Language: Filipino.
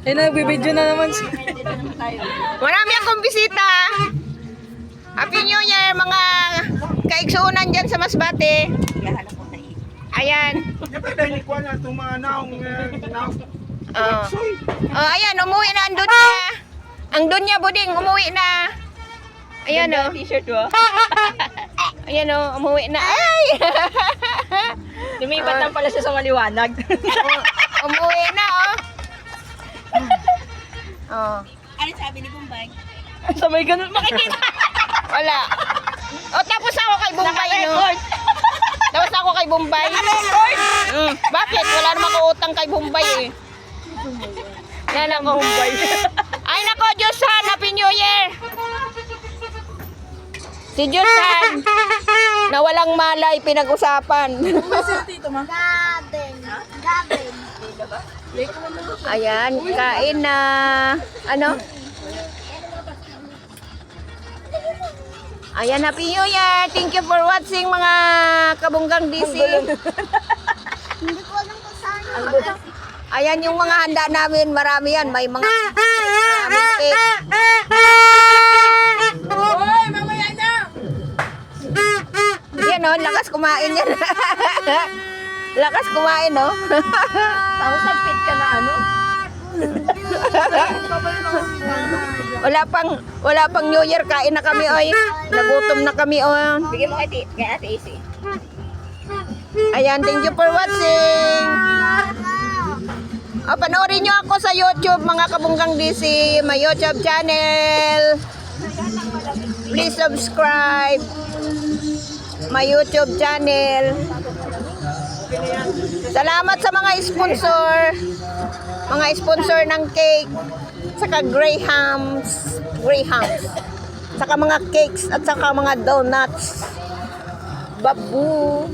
Ay, nagbibideo na naman siya. Marami akong bisita. Happy New Year, mga kaigsuunan dyan sa Masbate. Ayan. Ayan, umuwi na ang Dunya. Ang Dunya Buding, umuwi na. Ayan o. T-shirt mo. Ayan o, umuwi na. Ay! Lumipat lang pala siya sa maliwanag. Umuwi na oh. Ano sabi ni Bombay? Sabay ganun makikita. Wala. Tapos ako kay Bombay, no? Tapos ako kay Bombay. Bakit? Wala naman ko utang kay Bombay, eh. Yan ako. Bombay. Ay, nako, Diyosan. Happy New Year. Si Diyosan, na walang malay, pinag-usapan. Gaben. Ayan, kain na. Ano? Ayan, Happy New Year. Thank you for watching, mga kabunggang DC. Hindi ko alam kung saan. Ayan yung mga handa namin. Marami yan. May mga maraming cake. Hoy, mamaya na! Yan o, lakas kumain yan. Lakas kumain, no? Tapos nag-fit ka na ano? Wala pang New Year, kain na kami, oy. Nagutom na kami, oy. Bigyan mo kay Ate Isi. Ayan, thank you for watching. Panoorin nyo ako sa YouTube, mga kabunggang DC, my YouTube channel. Please subscribe my YouTube channel. Salamat sa mga sponsor. Mga sponsor ng cake, saka Grahams, saka mga cakes at saka mga donuts. Babu.